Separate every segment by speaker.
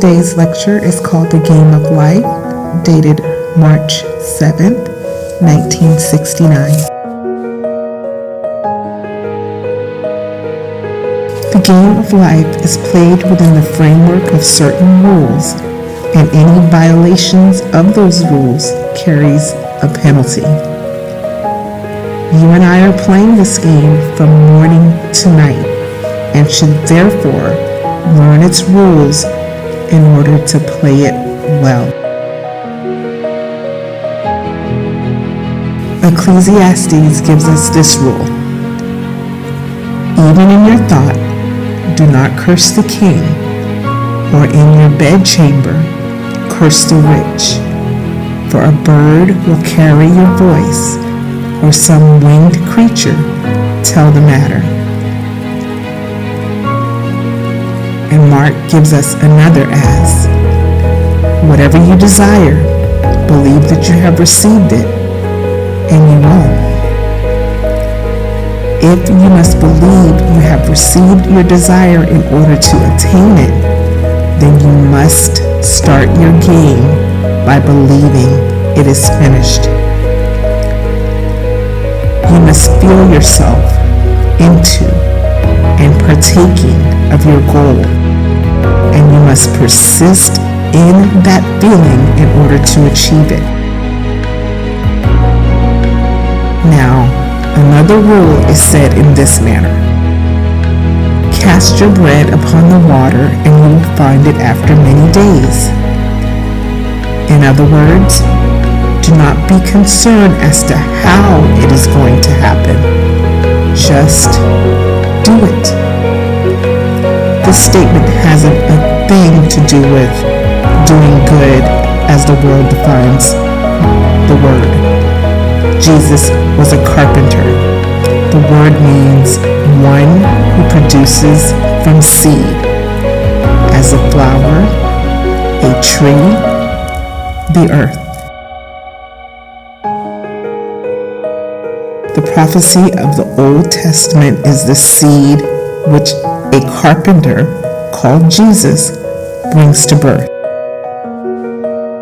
Speaker 1: Today's lecture is called The Game of Life, dated March 7th, 1969. The game of life is played within the framework of certain rules, and any violations of those rules carries a penalty. You and I are playing this game from morning to night and should therefore learn its rules in order to play it well. Ecclesiastes gives us this rule: even in your thought, do not curse the king, or in your bedchamber, curse the rich. For a bird will carry your voice, or some winged creature tell the matter. And Mark gives us another as, whatever you desire, believe that you have received it, and you will. If you must believe you have received your desire in order to attain it, then you must start your game by believing it is finished. You must feel yourself into and partaking of your goal, and you must persist in that feeling in order to achieve it. Now, another rule is said in this manner: cast your bread upon the water, and you will find it after many days. In other words, do not be concerned as to how it is going to happen. Just do it. This statement hasn't a thing to do with doing good as the world defines the word. Jesus was a carpenter. The word means one who produces from seed, as a flower, a tree, the earth. The prophecy of the Old Testament is the seed which a carpenter called Jesus brings to birth.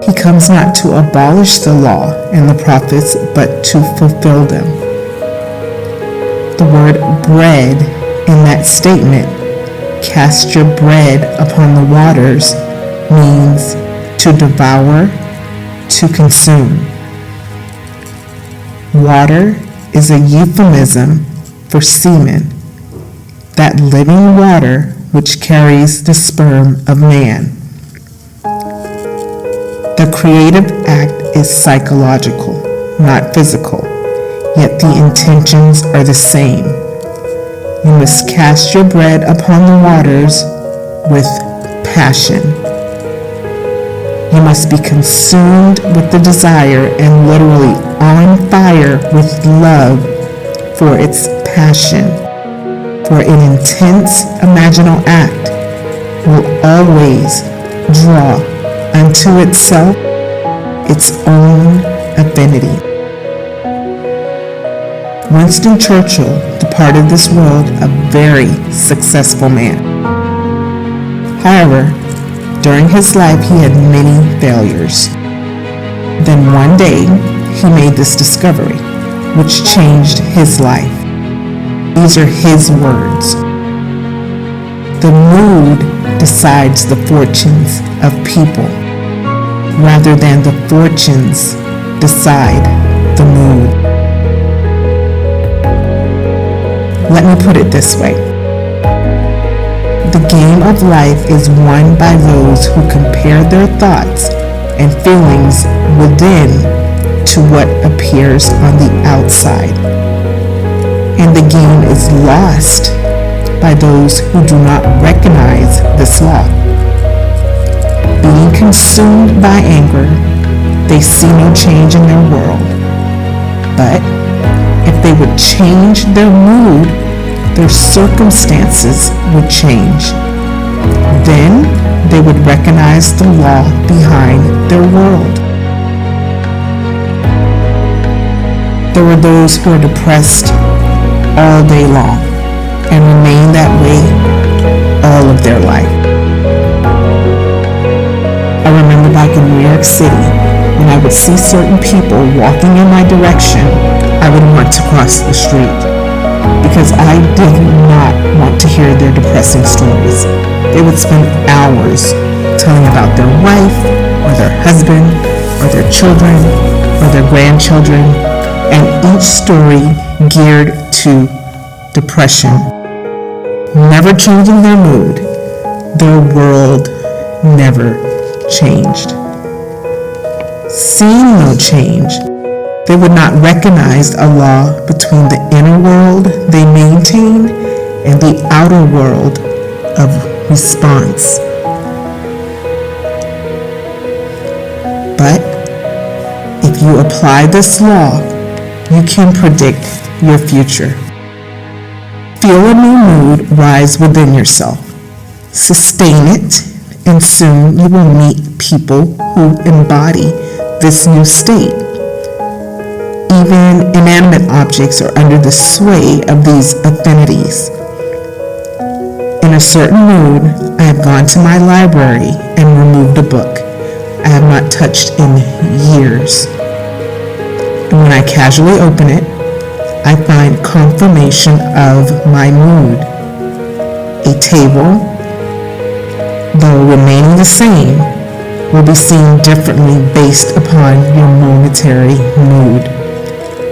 Speaker 1: He comes not to abolish the law and the prophets, but to fulfill them. The word bread in that statement, cast your bread upon the waters, means to devour, to consume. Water is a euphemism for semen, that living water which carries the sperm of man. The creative act is psychological, not physical, yet the intentions are the same. You must cast your bread upon the waters with passion. You must be consumed with the desire and literally on fire with love for its passion. For an intense imaginal act will always draw unto itself its own affinity. Winston Churchill departed this world a very successful man. However, during his life he had many failures. Then one day he made this discovery, which changed his life. These are his words: the mood decides the fortunes of people, rather than the fortunes decide the mood. Let me put it this way. The game of life is won by those who compare their thoughts and feelings within to what appears on the outside. And the game is lost by those who do not recognize this law. Being consumed by anger, they see no change in their world. But if they would change their mood, their circumstances would change. Then they would recognize the law behind their world. There were those who are depressed all day long and remain that way all of their life. York City, when I would see certain people walking in my direction, I would want to cross the street because I did not want to hear their depressing stories. They would spend hours telling about their wife or their husband or their children or their grandchildren, and each story geared to depression. Never changing their mood, their world never changed. Seeing no change, they would not recognize a law between the inner world they maintain and the outer world of response. But if you apply this law, you can predict your future. Feel a new mood rise within yourself. Sustain it, and soon you will meet people who embody this new state. Even inanimate objects are under the sway of these affinities. In a certain mood, I have gone to my library and removed a book I have not touched in years. And when I casually open it, I find confirmation of my mood. A table, though remaining the same, will be seen differently based upon your momentary mood,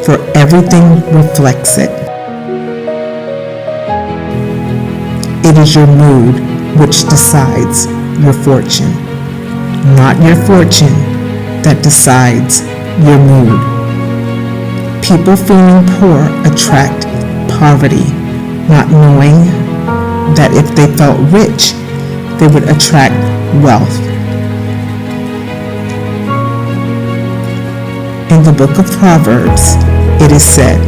Speaker 1: for everything reflects it. It is your mood which decides your fortune, not your fortune that decides your mood. People feeling poor attract poverty, not knowing that if they felt rich, they would attract wealth. In the book of Proverbs, it is said,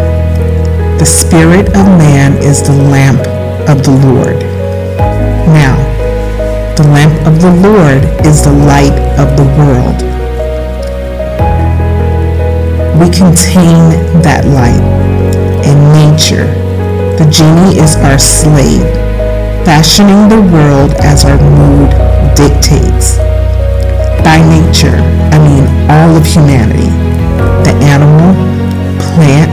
Speaker 1: "The spirit of man is the lamp of the Lord." Now, the lamp of the Lord is the light of the world. We contain that light, and nature, the genie, is our slave, fashioning the world as our mood dictates. By nature, I mean all of humanity, the animal, plant,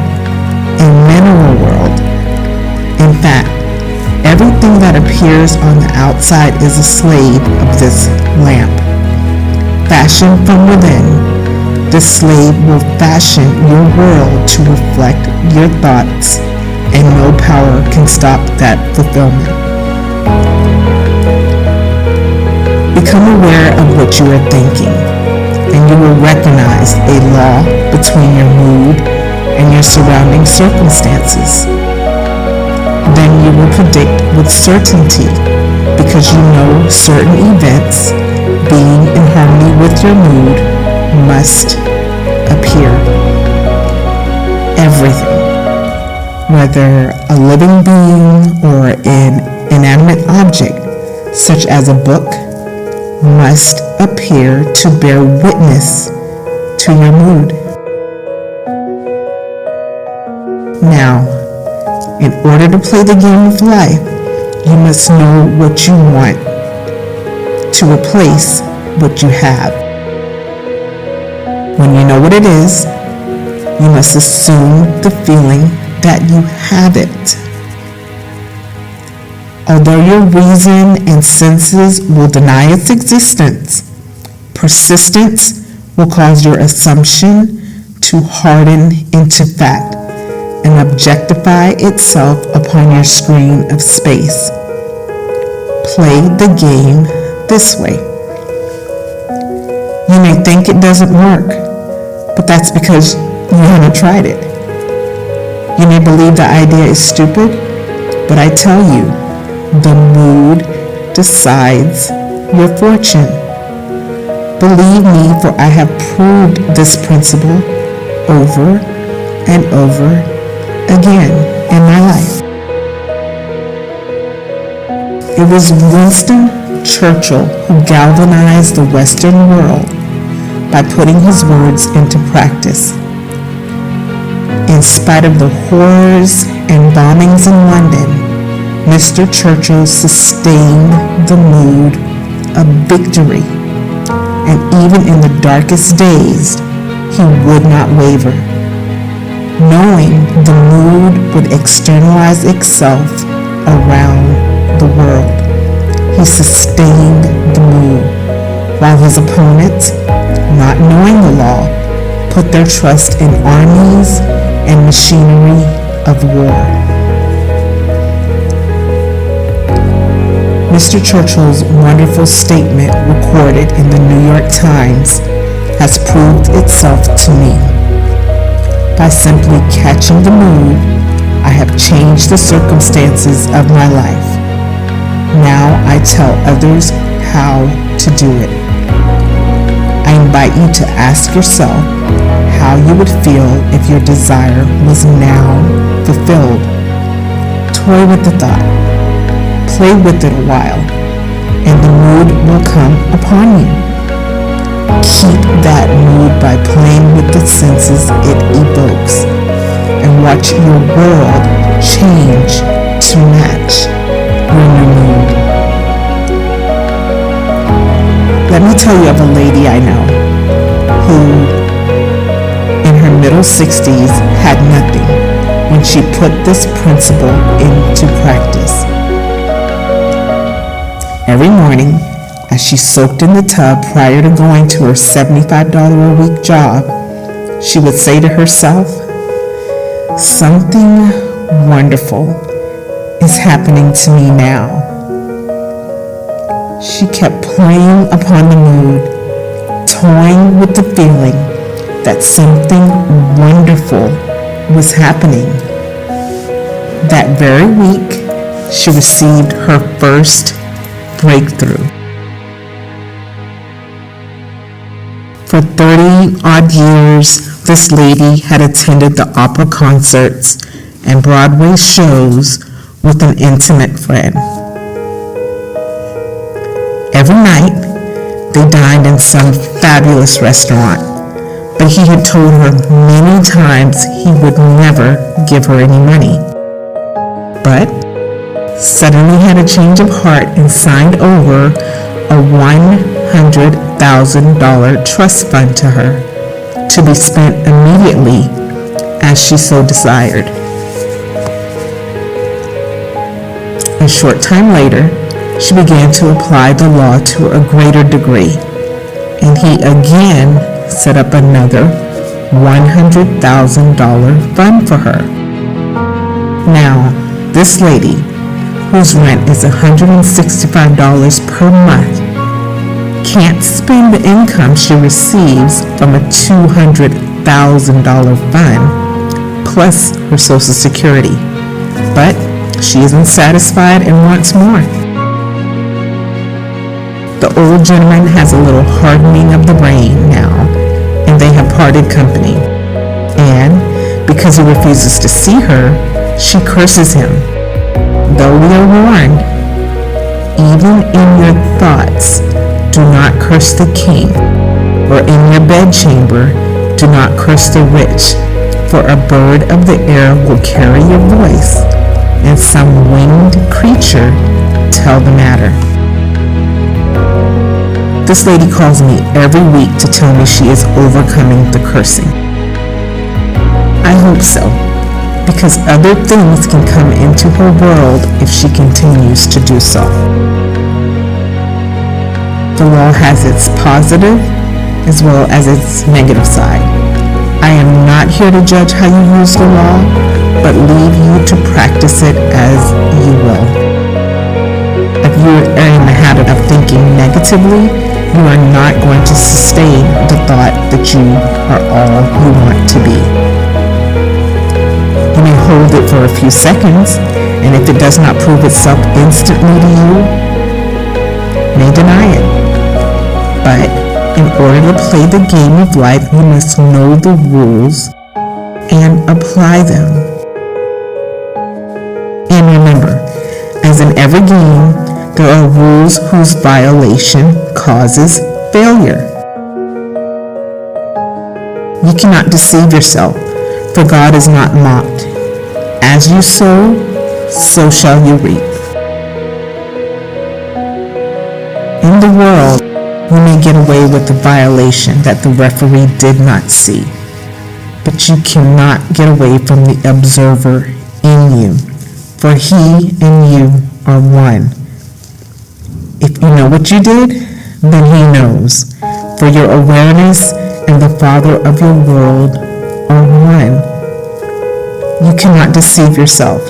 Speaker 1: and mineral world. In fact, everything that appears on the outside is a slave of this lamp. Fashioned from within, this slave will fashion your world to reflect your thoughts, and no power can stop that fulfillment. Become aware of what you are thinking, and you will recognize a law between your mood and your surrounding circumstances. Then you will predict with certainty, because you know certain events, being in harmony with your mood, must appear. Everything, whether a living being or an inanimate object, such as a book, must appear to bear witness to your mood. Now, in order to play the game of life, you must know what you want to replace what you have. When you know what it is, you must assume the feeling that you have it. Although your reason and senses will deny its existence, persistence will cause your assumption to harden into fact and objectify itself upon your screen of space. Play the game this way. You may think it doesn't work, but that's because you haven't tried it. You may believe the idea is stupid, but I tell you, the mood decides your fortune. Believe me, for I have proved this principle over and over again in my life. It was Winston Churchill who galvanized the Western world by putting his words into practice. In spite of the horrors and bombings in London, Mr. Churchill sustained the mood of victory and even in the darkest days, he would not waver. Knowing the mood would externalize itself around the world, he sustained the mood, while his opponents, not knowing the law, put their trust in armies and machinery of war. Mr. Churchill's wonderful statement recorded in the New York Times has proved itself to me. By simply catching the mood, I have changed the circumstances of my life. Now I tell others how to do it. I invite you to ask yourself how you would feel if your desire was now fulfilled. Toy with the thought. Play with it a while, and the mood will come upon you. Keep that mood by playing with the senses it evokes, and watch your world change to match your new mood. Let me tell you of a lady I know who, in her middle 60s, had nothing when she put this principle into practice. Every morning, as she soaked in the tub prior to going to her $75 a week job, she would say to herself, "Something wonderful is happening to me now." She kept playing upon the mood, toying with the feeling that something wonderful was happening. That very week, she received her first breakthrough. For 30-odd years, this lady had attended the opera concerts and Broadway shows with an intimate friend. Every night, they dined in some fabulous restaurant, but he had told her many times he would never give her any money. But suddenly had a change of heart and signed over a $100,000 trust fund to her to be spent immediately as she so desired. A short time later, she began to apply the law to a greater degree, and he again set up another $100,000 fund for her. Now, this lady, whose rent is $165 per month, can't spend the income she receives from a $200,000 fund, plus her Social Security. But she isn't satisfied and wants more. The old gentleman has a little hardening of the brain now, and they have parted company. And because he refuses to see her, she curses him. Though we are warned, even in your thoughts, do not curse the king, or in your bedchamber, do not curse the rich, for a bird of the air will carry your voice, and some winged creature tell the matter. This lady calls me every week to tell me she is overcoming the cursing. I hope so, because other things can come into her world if she continues to do so. The law has its positive as well as its negative side. I am not here to judge how you use the law, but leave you to practice it as you will. If you are in the habit of thinking negatively, you are not going to sustain the thought that you are all you want to be. You may hold it for a few seconds, and if it does not prove itself instantly to you, may deny it. But in order to play the game of life, you must know the rules and apply them. And remember, as in every game, there are rules whose violation causes failure. You cannot deceive yourself, for God is not mocked. As you sow, so shall you reap. In the world, You may get away with a violation that the referee did not see, but you cannot get away from the observer in you, for he and you are one. If you know what you did, then he knows, for your awareness and the Father of your world are one. You cannot deceive yourself.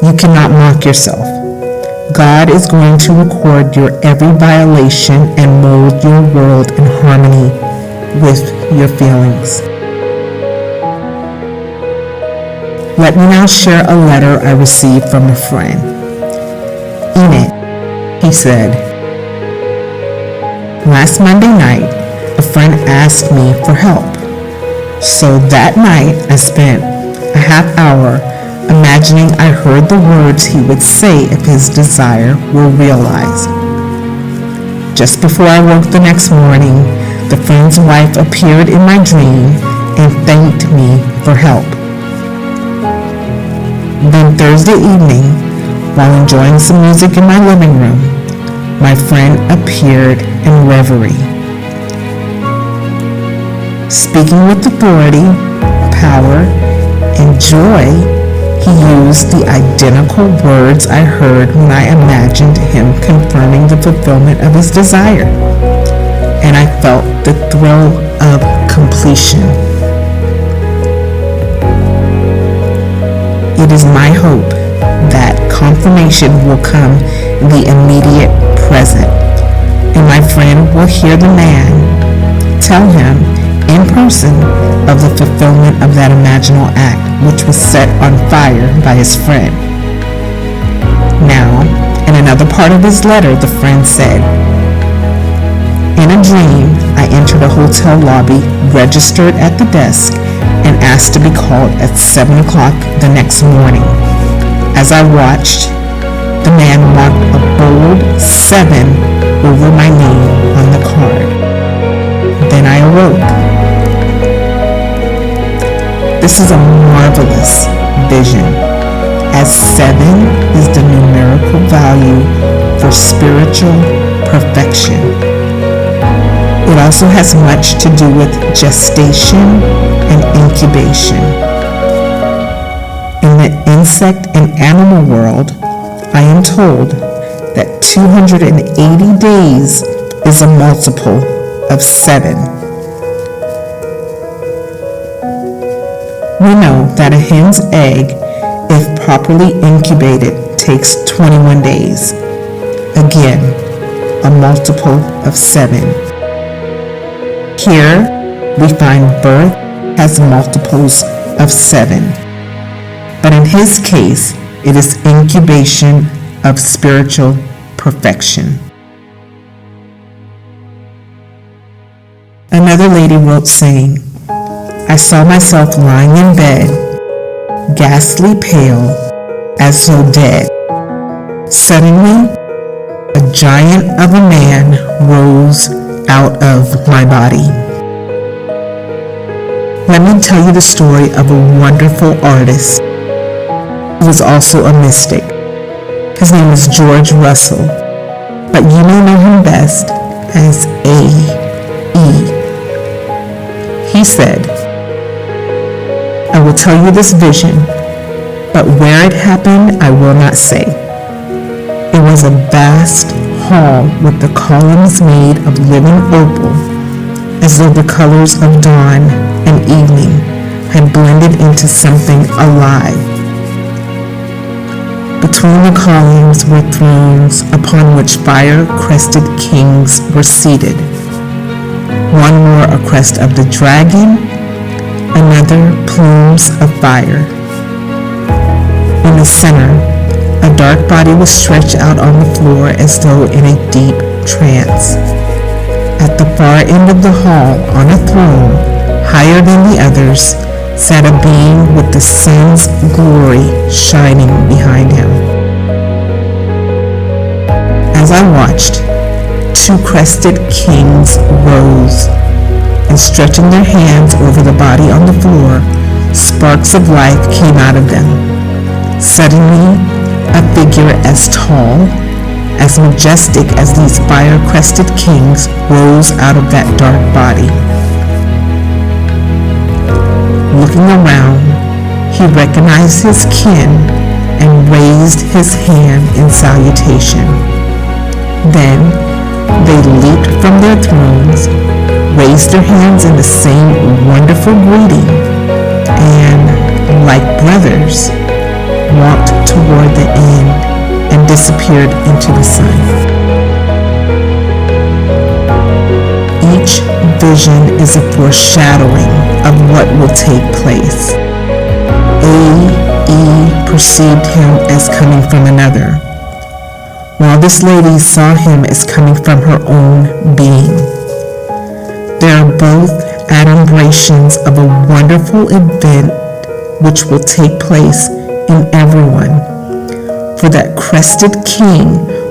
Speaker 1: You cannot mock yourself. God is going to record your every violation and mold your world in harmony with your feelings. Let me now share a letter I received from a friend. In it, he said, "Last Monday night, a friend asked me for help. So that night, I spent a half hour imagining I heard the words he would say if his desire were realized. Just before I woke the next morning, the friend's wife appeared in my dream and thanked me for help. Then Thursday evening, while enjoying some music in my living room, my friend appeared in reverie. Speaking with authority, power, and joy, he used the identical words I heard when I imagined him confirming the fulfillment of his desire, and I felt the thrill of completion. It is my hope that confirmation will come in the immediate present, and my friend will hear the man tell him in person of the fulfillment of that imaginal act which was set on fire by his friend." Now, in another part of his letter, the friend said, "In a dream, I entered a hotel lobby, registered at the desk, and asked to be called at 7 o'clock the next morning. As I watched, the man marked a bold 7 over my name on the card. Then I awoke." This is a marvelous vision, as 7 is the numerical value for spiritual perfection. It also has much to do with gestation and incubation. In the insect and animal world, I am told that 280 days is a multiple of 7. We know that a hen's egg, if properly incubated, takes 21 days. Again, a multiple of 7. Here, we find birth has multiples of 7. But in his case, it is incubation of spiritual perfection. Another lady wrote saying, "I saw myself lying in bed, ghastly pale, as though dead. Suddenly, a giant of a man rose out of my body." Let me tell you the story of a wonderful artist who was also a mystic. His name is George Russell, but you may know him best as A.E. He said, "I will tell you this vision, but where it happened I will not say. It was a vast hall with the columns made of living opal, as though the colors of dawn and evening had blended into something alive. Between the columns were thrones upon which fire-crested kings were seated. One wore a crest of the dragon, another plumes of fire. In the center, a dark body was stretched out on the floor as though in a deep trance. At the far end of the hall, on a throne, higher than the others, sat a being with the sun's glory shining behind him. As I watched, 2 crested kings rose, and stretching their hands over the body on the floor, sparks of life came out of them. Suddenly, a figure as tall, as majestic as these fire-crested kings, rose out of that dark body. Looking around, he recognized his kin and raised his hand in salutation. Then they leaped from their thrones, raised their hands in the same wonderful greeting, and, like brothers, walked toward the end and disappeared into the sun. Each vision is a foreshadowing of what will take place. A.E. perceived him as coming from another, while this lady saw him as coming from her own being. They are both adumbrations of a wonderful event which will take place in everyone, for that crested king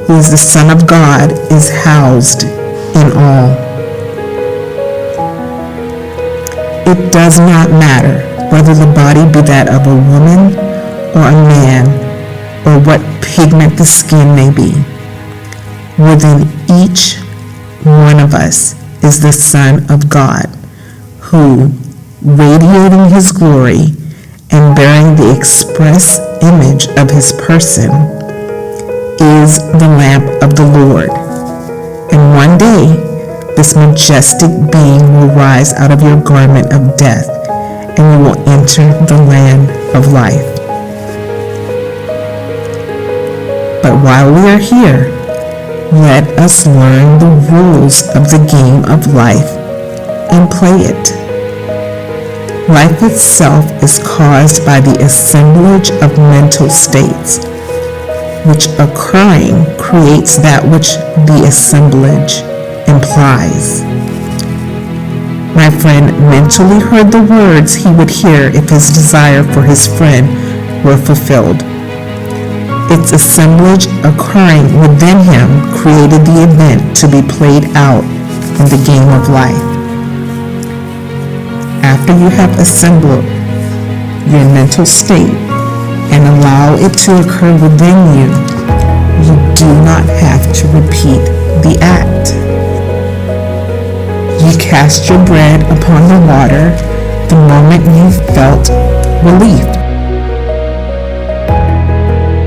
Speaker 1: who is the Son of God is housed in all. It does not matter whether the body be that of a woman or a man, or what pigment the skin may be. Within each one of us is the Son of God, who, radiating his glory and bearing the express image of his person, is the lamp of the Lord. And one day, this majestic being will rise out of your garment of death, and you will enter the land of life. But while we are here, let us learn the rules of the game of life and play it. Life itself is caused by the assemblage of mental states, which occurring creates that which the assemblage implies. My friend mentally heard the words he would hear if his desire for his friend were fulfilled. Its assemblage occurring within him created the event to be played out in the game of life. After you have assembled your mental state and allow it to occur within you, you do not have to repeat the act. You cast your bread upon the water the moment you felt relief.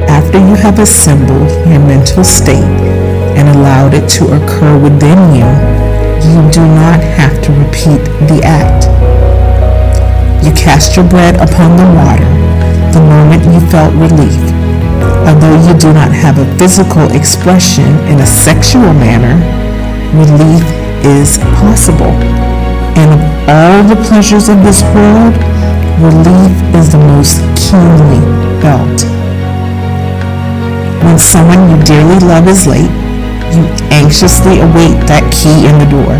Speaker 1: After you have assembled your mental state and allowed it to occur within you, you do not have to repeat the act. You cast your bread upon the water the moment you felt relief. Although you do not have a physical expression in a sexual manner, relief is possible. And of all the pleasures of this world, relief is the most keenly felt. When someone you dearly love is late, you anxiously await that key in the door.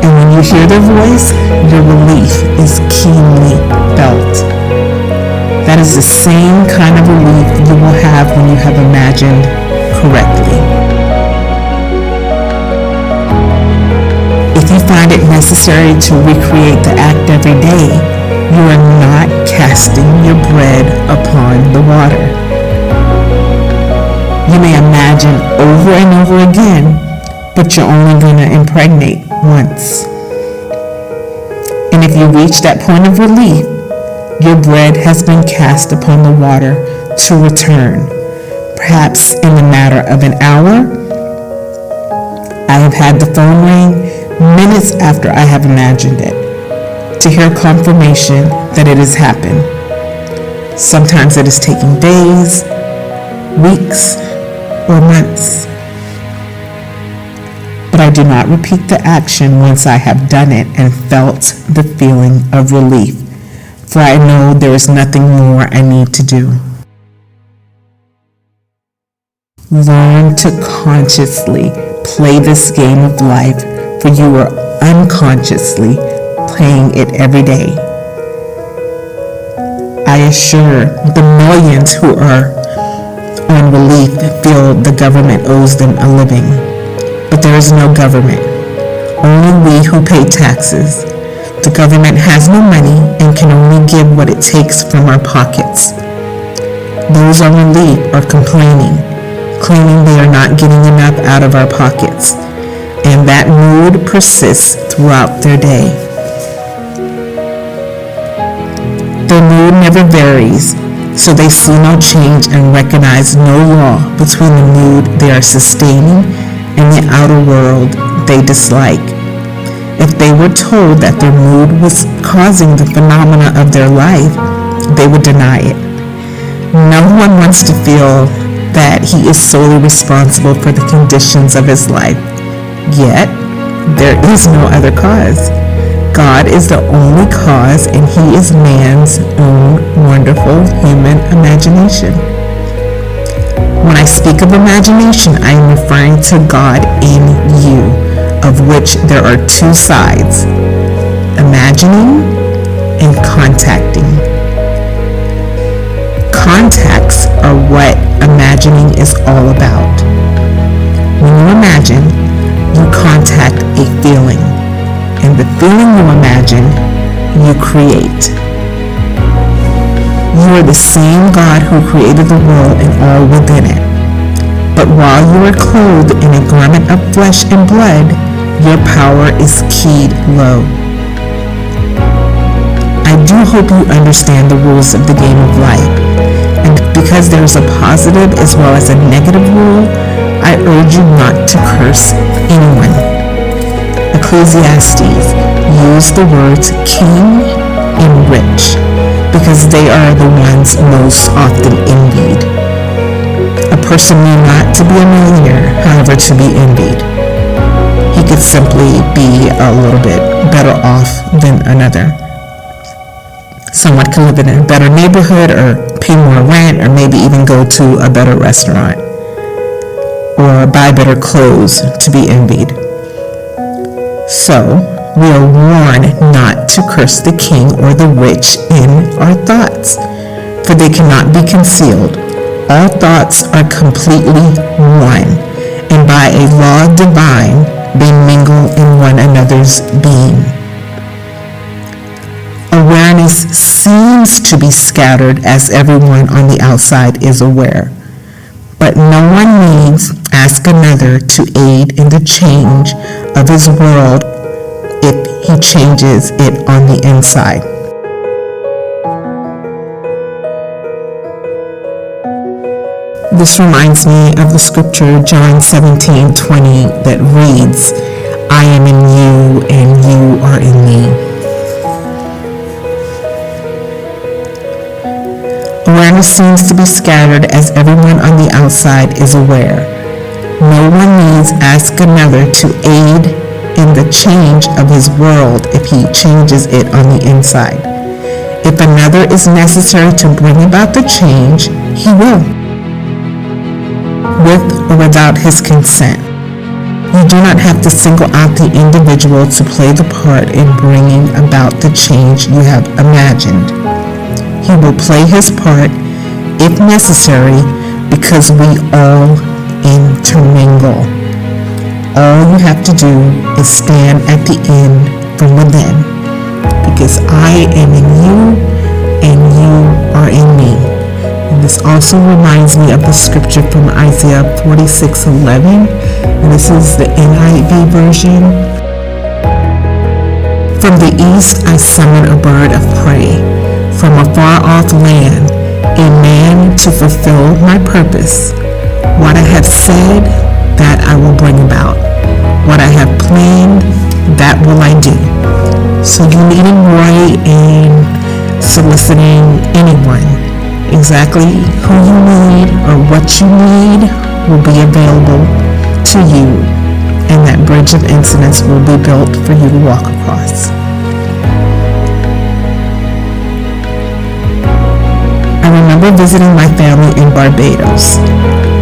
Speaker 1: And when you hear their voice, your relief is keenly felt. That is the same kind of relief you will have when you have imagined correctly. If you find it necessary to recreate the act every day, you are not casting your bread upon the water. You may imagine over and over again, but you're only going to impregnate once. And if you reach that point of relief, your bread has been cast upon the water to return, perhaps in the matter of an hour. I have had the phone ring minutes after I have imagined it, to hear confirmation that it has happened. Sometimes it is taking days, weeks, or months. But I do not repeat the action once I have done it and felt the feeling of relief, for I know there is nothing more I need to do. Learn to consciously play this game of life, for you are unconsciously playing it every day. I assure the millions who are on relief feel the government owes them a living. But there is no government, only we who pay taxes. The government has no money and can only give what it takes from our pockets. Those on relief are complaining, claiming they are not getting enough out of our pockets, and that mood persists throughout their day. Their mood never varies, so they see no change and recognize no law between the mood they are sustaining and the outer world they dislike. If they were told that their mood was causing the phenomena of their life, they would deny it. No one wants to feel that he is solely responsible for the conditions of his life. Yet, there is no other cause. God is the only cause, and he is man's own wonderful human imagination. When I speak of imagination, I am referring to God in you, of which there are two sides, imagining and contacting. Contacts are what imagining is all about. When you imagine, you contact a feeling, and the feeling you imagine, you create. You are the same God who created the world and all within it. But while you are clothed in a garment of flesh and blood, your power is keyed low. I do hope you understand the rules of the game of life, and because there is a positive as well as a negative rule, I urge you not to curse anyone. Ecclesiastes use the words king and rich because they are the ones most often envied. A person need not to be a millionaire, however, to be envied. He could simply be a little bit better off than another. Someone can live in a better neighborhood or pay more rent or maybe even go to a better restaurant or buy better clothes to be envied. So, we are warned not to curse the king or the rich in our thoughts, for they cannot be concealed. All thoughts are completely one, and by a law divine, they mingle in one another's being. Awareness seems to be scattered as everyone on the outside is aware, but no one needs ask another to aid in the change of his world if he changes it on the inside. This reminds me of the scripture John 17:20 that reads, I am in you and you are in me. Awareness seems to be scattered as everyone on the outside is aware. No one needs ask another to aid in the change of his world if he changes it on the inside. If another is necessary to bring about the change, he will, with or without his consent. You do not have to single out the individual to play the part in bringing about the change you have imagined. He will play his part, if necessary, because we all intermingle. All you have to do is stand at the end from within, because I am in you and you are in me. And this also reminds me of the scripture from Isaiah 46:11, and this is the NIV version. From the east I summon a bird of prey, from a far-off land, a man to fulfill my purpose. What I have said, that I will bring about. What I have planned, that will I do. So you needn't worry in soliciting anyone. Exactly who you need or what you need will be available to you, and that bridge of incidents will be built for you to walk across. I remember visiting my family in Barbados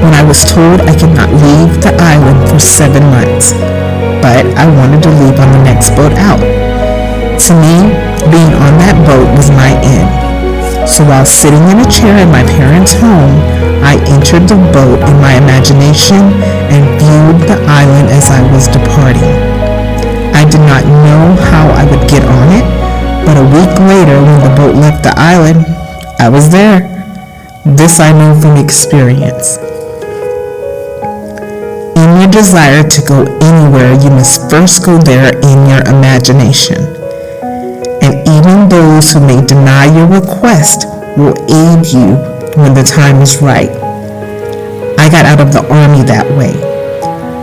Speaker 1: when I was told I could not leave the island for 7 months, but I wanted to leave on the next boat out. To me, being on that boat was my end. So while sitting in a chair in my parents' home, I entered the boat in my imagination and viewed the island as I was departing. I did not know how I would get on it, but a week later when the boat left the island, I was there. This I know from experience. a desire to go anywhere, you must first go there in your imagination. And even those who may deny your request will aid you when the time is right. I got out of the Army that way,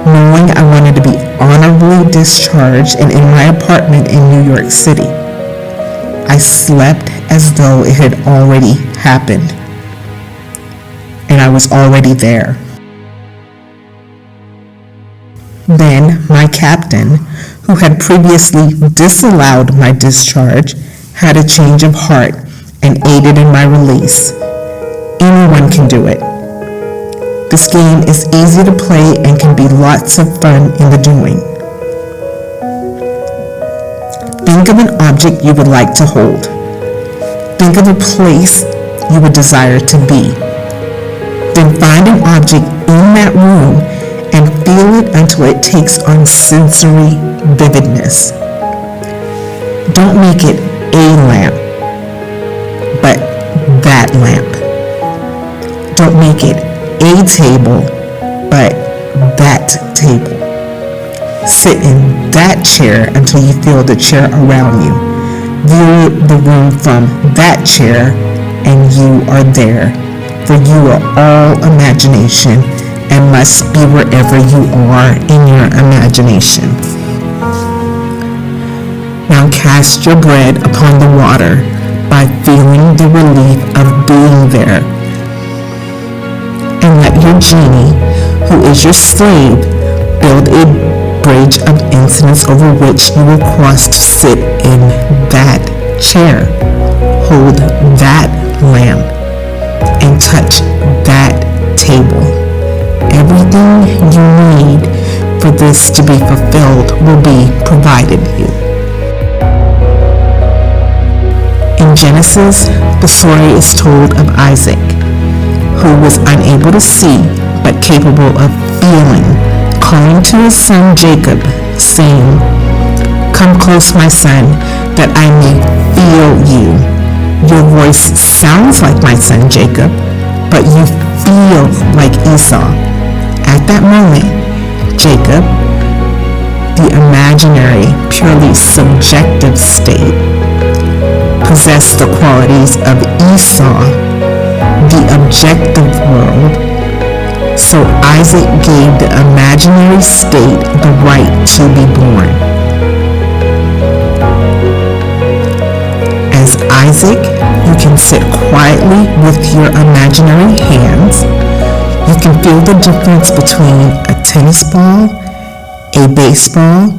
Speaker 1: knowing I wanted to be honorably discharged and in my apartment in New York City. I slept as though it had already happened, and I was already there. Then my captain, who had previously disallowed my discharge, had a change of heart and aided in my release. Anyone can do it. This game is easy to play and can be lots of fun in the doing. Think of an object you would like to hold. Think of a place you would desire to be. Then find an object in that room and feel it until it takes on sensory vividness. Don't make it a lamp, but that lamp. Don't make it a table, but that table. Sit in that chair until you feel the chair around you. View the room from that chair and you are there, for you are all imagination and must be wherever you are in your imagination. Now cast your bread upon the water by feeling the relief of being there. And let your genie, who is your slave, build a bridge of incense over which you will cross to sit in that chair, hold that lamp, and touch that table. Everything you need for this to be fulfilled will be provided you. In Genesis, the story is told of Isaac, who was unable to see but capable of feeling, calling to his son Jacob, saying, "Come close, my son, that I may feel you. Your voice sounds like my son Jacob, but you feel like Esau." At that moment, Jacob, the imaginary, purely subjective state, possessed the qualities of Esau, the objective world. So Isaac gave the imaginary state the right to be born. As Isaac, you can sit quietly with your imaginary hands. You can feel the difference between a tennis ball, a baseball,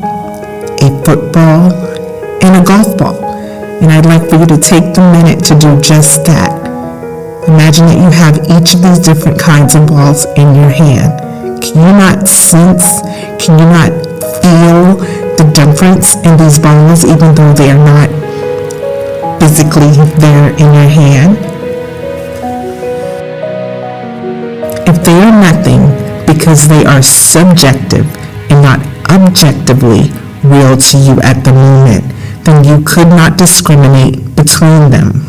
Speaker 1: a football, and a golf ball. And I'd like for you to take the minute to do just that. Imagine that you have each of these different kinds of balls in your hand. Can you not sense, can you not feel the difference in these balls even though they are not physically there in your hand? If they are nothing because they are subjective and not objectively real to you at the moment, then you could not discriminate between them.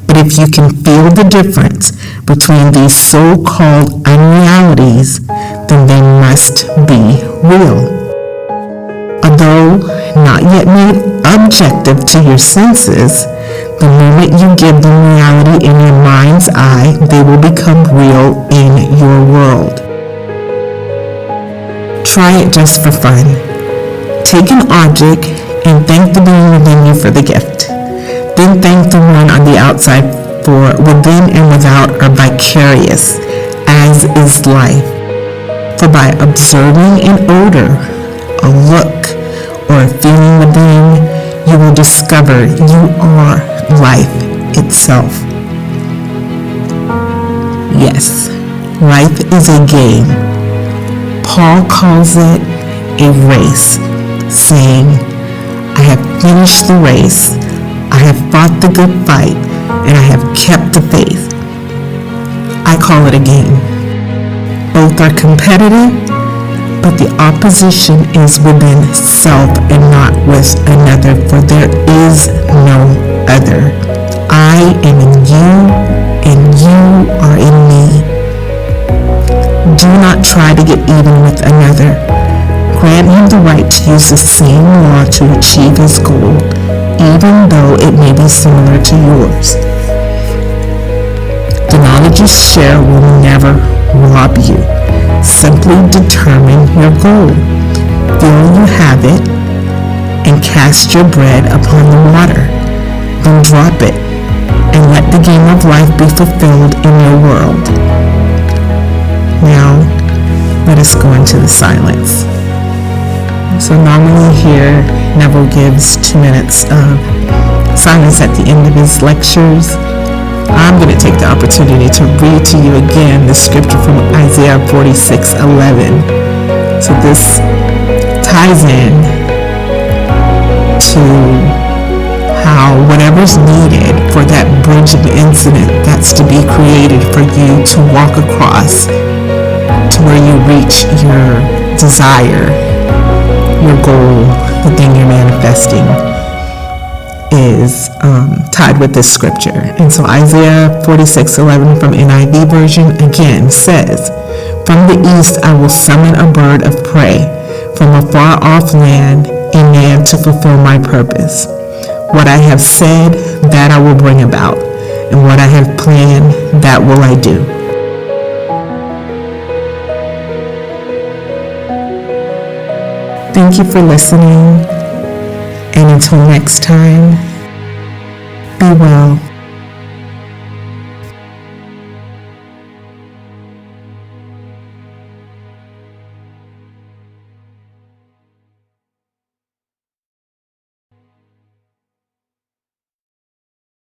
Speaker 1: But if you can feel the difference between these so-called unrealities, then they must be real. Although not yet made objective to your senses, the moment you give them reality in your mind's eye, they will become real in your world. Try it just for fun. Take an object and thank the being within you for the gift. Then thank the one on the outside, for within and without are vicarious, as is life. For by observing an odor, a look, or a feeling within, you will discover you are life itself. Yes, life is a game. Paul calls it a race, saying, "I have finished the race. I have fought the good fight, and I have kept the faith." I call it a game. Both are competitive, but the opposition is within self and not with another, for there is no other. I am in you, and you are in me. Do not try to get even with another. Grant him the right to use the same law to achieve his goal, even though it may be similar to yours. The knowledge you share will never rob you. Simply determine your goal. Feel you have it, and cast your bread upon the water. Then drop it, and let the game of life be fulfilled in your world. Now, let us go into the silence. So normally here, Neville gives 2 minutes of silence at the end of his lectures. I'm going to take the opportunity to read to you again the scripture from Isaiah 46:11. So this ties in to how whatever's needed for that bridge of incident that's to be created for you to walk across to where you reach your desire, your goal, the thing you're manifesting, is tied with this scripture. And so Isaiah 46:11 from NIV version again says, "From the east I will summon a bird of prey, from a far off land a man to fulfill my purpose. What I have said, that I will bring about, and what I have planned, that will I do." Thank you for listening, and until next time, be well.